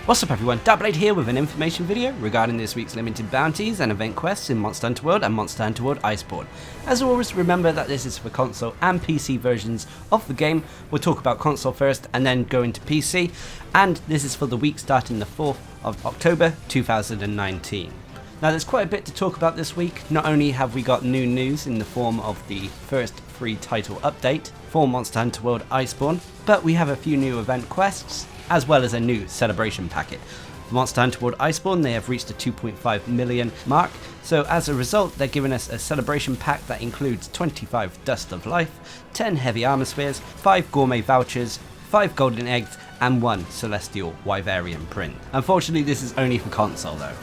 What's up everyone, Darcblade here with an information video regarding this week's limited bounties and event quests in Monster Hunter World and Monster Hunter World Iceborne. As always, remember that this is for console and PC versions of the game. We'll talk about console first and then go into PC, and this is for the week starting the 4th of October 2019. Now there's quite a bit to talk about this week. Not only have we got new news in the form of the first free title update for Monster Hunter World Iceborne, but we have a few new event quests, as well as a new celebration packet. For Monster Hunter World Iceborne, they have reached the 2.5 million mark, so as a result they're giving us a celebration pack that includes 25 Dust of Life, 10 Heavy Armor Spheres, 5 Gourmet Vouchers, 5 Golden Eggs, and 1 Celestial Wyverian Print. Unfortunately this is only for console though.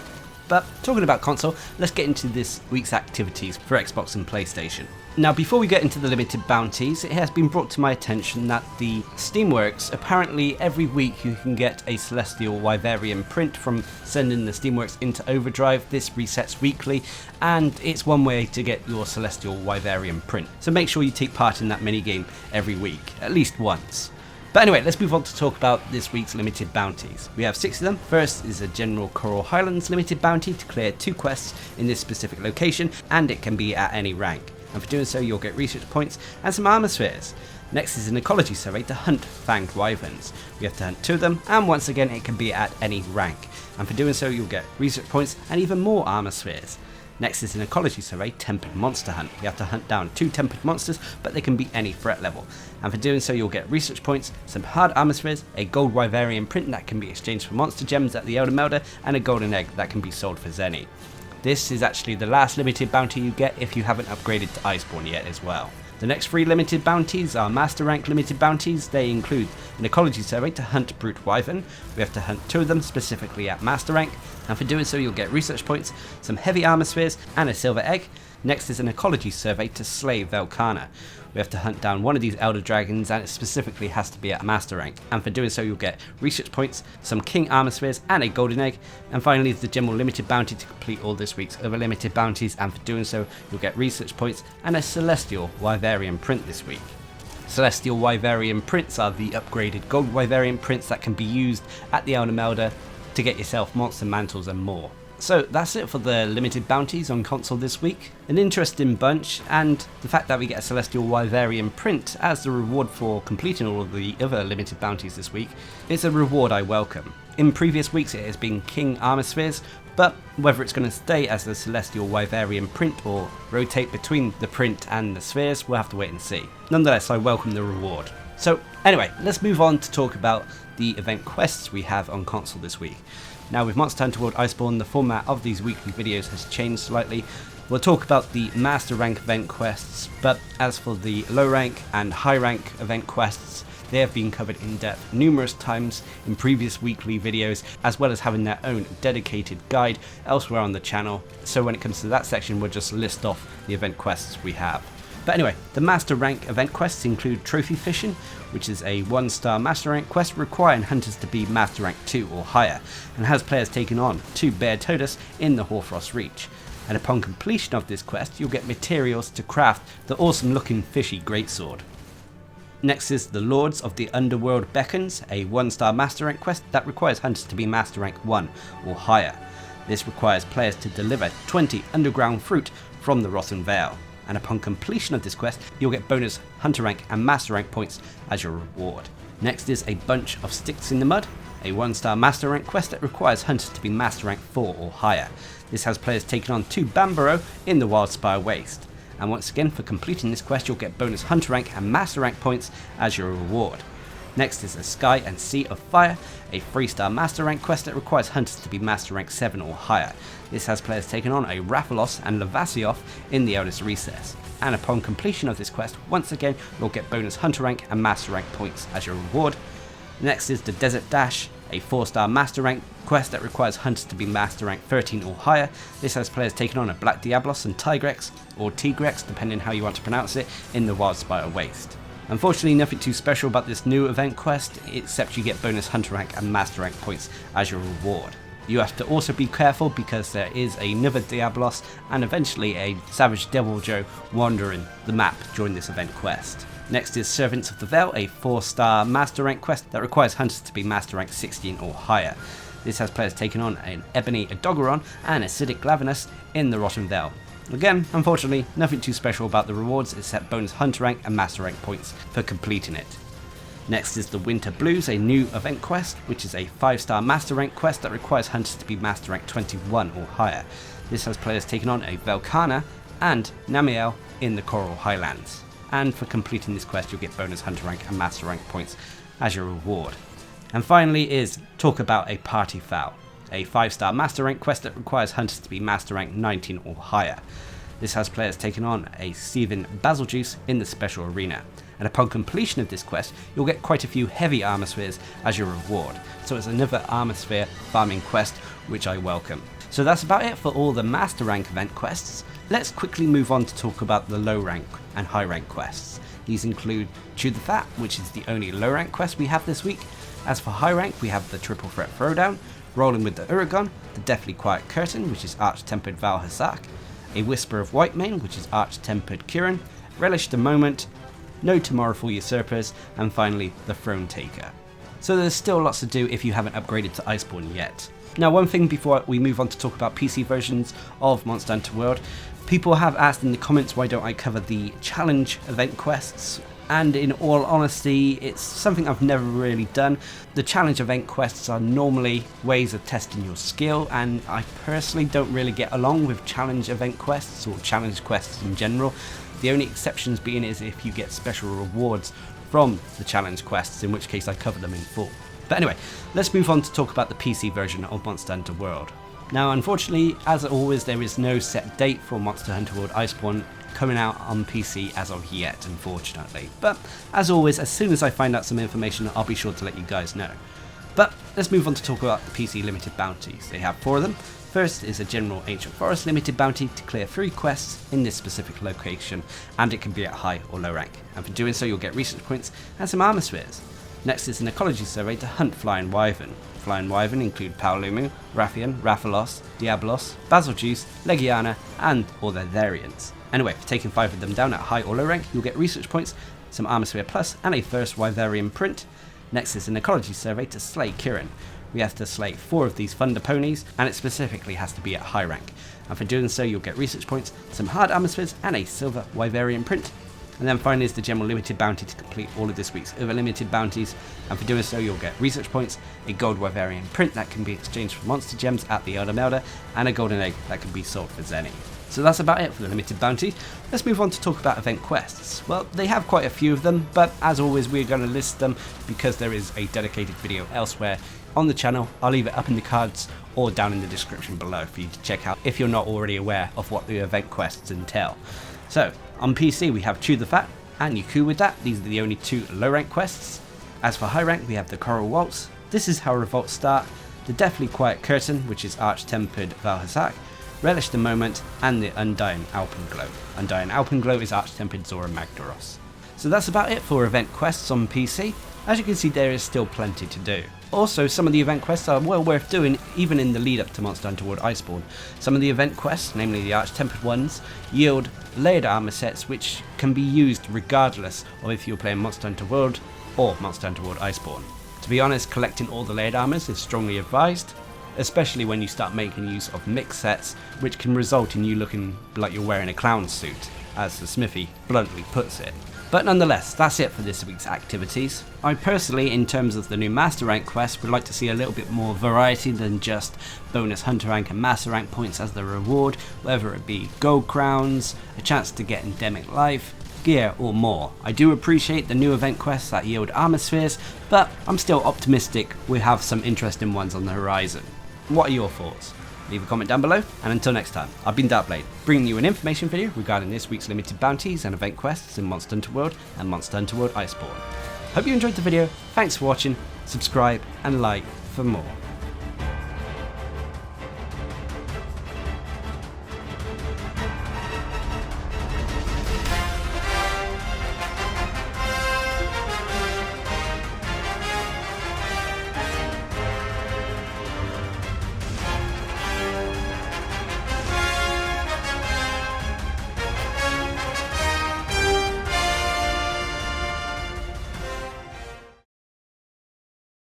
But talking about console, let's get into this week's activities for Xbox and PlayStation. Now before we get into the limited bounties, it has been brought to my attention that the Steamworks, apparently every week you can get a Celestial Wyverian Print from sending the Steamworks into overdrive. This resets weekly and it's one way to get your Celestial Wyverian Print. So make sure you take part in that minigame every week, at least once. But anyway, let's move on to talk about this week's limited bounties. We have 6 of them. First is a General Coral Highlands limited bounty to clear 2 quests in this specific location, and it can be at any rank. And for doing so, you'll get research points and some armor spheres. Next is an ecology survey to hunt fanged wyverns. We have to hunt 2 of them, and once again it can be at any rank. And for doing so, you'll get research points and even more armor spheres. Next is an ecology survey, Tempered Monster Hunt. We have to hunt down 2 tempered monsters, but they can be any threat level. And for doing so, you'll get research points, some hard armor spheres, a gold Wyverian print that can be exchanged for monster gems at the Elder Melder, and a golden egg that can be sold for Zenny. This is actually the last limited bounty you get if you haven't upgraded to Iceborne yet as well. The next 3 limited bounties are Master Rank limited bounties. They include an ecology survey to hunt Brute Wyvern. We have to hunt 2 of them specifically at Master Rank, and for doing so you'll get research points, some heavy armor spheres, and a silver egg. Next is an ecology survey to slay Velkhana. We have to hunt down 1 of these Elder Dragons, and it specifically has to be at Master Rank, and for doing so you'll get research points, some King Armor Spheres, and a Golden Egg. And finally is the General Limited Bounty to complete all this week's other limited bounties, and for doing so you'll get research points and a Celestial Wyverian Print this week. Celestial Wyverian Prints are the upgraded gold Wyverian Prints that can be used at the Elder Melder to get yourself monster mantles and more. So that's it for the limited bounties on console this week. An interesting bunch, and the fact that we get a Celestial Wyverian Print as the reward for completing all of the other limited bounties this week is a reward I welcome. In previous weeks it has been King Armor Spheres, but whether it's going to stay as the Celestial Wyverian Print or rotate between the print and the spheres, we'll have to wait and see. Nonetheless, I welcome the reward. So anyway, let's move on to talk about the event quests we have on console this week. Now with Monster Hunter World Iceborne, the format of these weekly videos has changed slightly. We'll talk about the Master Rank event quests, but as for the low rank and high rank event quests, they have been covered in depth numerous times in previous weekly videos, as well as having their own dedicated guide elsewhere on the channel. So when it comes to that section, we'll just list off the event quests we have. But anyway, the Master Rank event quests include Trophy Fishing, which is a 1-star Master Rank quest requiring hunters to be Master Rank 2 or higher, and has players taking on 2 Bear Todas in the Hoarfrost Reach. And upon completion of this quest, you'll get materials to craft the awesome looking fishy greatsword. Next is the Lords of the Underworld Beckons, a 1-star Master Rank quest that requires hunters to be Master Rank 1 or higher. This requires players to deliver 20 underground fruit from the Rotten Vale. And upon completion of this quest, you'll get bonus Hunter Rank and Master Rank points as your reward. Next is a Bunch of Sticks in the Mud, a 1-star Master Rank quest that requires hunters to be Master Rank 4 or higher. This has players taking on 2 Bambaro in the Wildspire Waste. And once again, for completing this quest, you'll get bonus Hunter Rank and Master Rank points as your reward. Next is a Sky and Sea of Fire, a 3-star Master Rank quest that requires hunters to be Master Rank 7 or higher. This has players taking on a Rathalos and Lavasioth in the Eldest Recess. And upon completion of this quest, once again, you'll get bonus Hunter Rank and Master Rank points as your reward. Next is the Desert Dash, a 4-star Master Rank quest that requires hunters to be Master Rank 13 or higher. This has players taking on a Black Diablos and Tigrex, or Tigrex depending how you want to pronounce it, in the Wildspire Waste. Unfortunately, nothing too special about this new event quest, except you get bonus Hunter Rank and Master Rank points as your reward. You have to also be careful because there is another Diablos and eventually a Savage Deviljho wandering the map during this event quest. Next is Servants of the Veil, a 4-star Master Rank quest that requires hunters to be Master Rank 16 or higher. This has players taking on an Ebony Dogoron and Acidic Glavenus in the Rotten Vale. Again, unfortunately, nothing too special about the rewards except bonus hunter rank and master rank points for completing it. Next is the Winter Blues, a new event quest, which is a 5-star master rank quest that requires hunters to be master rank 21 or higher. This has players taking on a Velkhana and Namiel in the Coral Highlands. And for completing this quest, you'll get bonus hunter rank and master rank points as your reward. And finally is Talk About a Party Foul, a 5-star master rank quest that requires hunters to be master rank 19 or higher. This has players taking on a Steven Basiljuice in the special arena. And upon completion of this quest, you'll get quite a few heavy armor spheres as your reward. So it's another armor sphere farming quest, which I welcome. So that's about it for all the master rank event quests. Let's quickly move on to talk about the low rank and high rank quests. These include Chew the Fat, which is the only low rank quest we have this week. As for high rank, we have the Triple Threat Throwdown, Rolling with the Uragon, the Deathly Quiet Curtain, which is Arch-Tempered Valhazak, a Whisper of Whitemane, which is Arch-Tempered Kirin, Relish the Moment, No Tomorrowful Usurpers, and finally the Throne Taker. So there's still lots to do if you haven't upgraded to Iceborne yet. Now, one thing before we move on to talk about PC versions of Monster Hunter World, people have asked in the comments why don't I cover the challenge event quests, and in all honesty it's something I've never really done. The challenge event quests are normally ways of testing your skill, and I personally don't really get along with challenge event quests or challenge quests in general. The only exceptions being is if you get special rewards from the challenge quests, in which case I cover them in full. But anyway, let's move on to talk about the PC version of Monster Hunter World. Now, unfortunately, as always, there is no set date for Monster Hunter World Iceborne coming out on PC as of yet, unfortunately. But as always, as soon as I find out some information, I'll be sure to let you guys know. But let's move on to talk about the PC Limited Bounties. They have 4 of them. First is a General Ancient Forest Limited Bounty to clear 3 quests in this specific location, and it can be at high or low rank. And for doing so, you'll get research points and some armor spheres. Next is an Ecology Survey to hunt Flying Wyvern. Flying Wyvern include Paolumu, Rathian, Rathalos, Diablos, Basiljuice, Legiana, and all their variants. Anyway, for taking 5 of them down at high or low rank, you'll get research points, some armor sphere plus, and a first Wyverian print. Next is an Ecology Survey to slay Kirin. We have to slay 4 of these Thunder Ponies, and it specifically has to be at high rank. And for doing so, you'll get research points, some hard armor spheres, and a silver Wyverian print. And then finally is the General Limited Bounty to complete all of this week's other limited bounties, and for doing so you'll get research points, a gold Wyverian print that can be exchanged for monster gems at the Elder Melder, and a golden egg that can be sold for Zenny. So that's about it for the limited bounty. Let's move on to talk about event quests. Well, they have quite a few of them, but as always we're going to list them because there is a dedicated video elsewhere on the channel. I'll leave it up in the cards or down in the description below for you to check out if you're not already aware of what the event quests entail. So, on PC we have Chew the Fat and Yuku with that. These are the only 2 low rank quests. As for high rank, we have the Coral Waltz, This Is How Revolts Start, the Deathly Quiet Curtain, which is Arch-Tempered Valhazak, Relish the Moment, and the Undying Alpenglow. Undying Alpenglow is Arch-Tempered Zora Magdaros. So that's about it for event quests on PC. As you can see, there is still plenty to do. Also, some of the event quests are well worth doing, even in the lead up to Monster Hunter World Iceborne. Some of the event quests, namely the Arch-Tempered ones, yield layered armor sets which can be used regardless of if you're playing Monster Hunter World or Monster Hunter World Iceborne. To be honest, collecting all the layered armors is strongly advised, especially when you start making use of mix sets, which can result in you looking like you're wearing a clown suit, as the Smithy bluntly puts it. But nonetheless, that's it for this week's activities. I personally, in terms of the new Master Rank quest, would like to see a little bit more variety than just bonus Hunter Rank and Master Rank points as the reward, whether it be gold crowns, a chance to get endemic life, gear or more. I do appreciate the new event quests that yield armor spheres, but I'm still optimistic we have some interesting ones on the horizon. What are your thoughts? Leave a comment down below, and until next time, I've been Darcblade, bringing you an information video regarding this week's limited bounties and event quests in Monster Hunter World and Monster Hunter World Iceborne. Hope you enjoyed the video, thanks for watching, subscribe and like for more.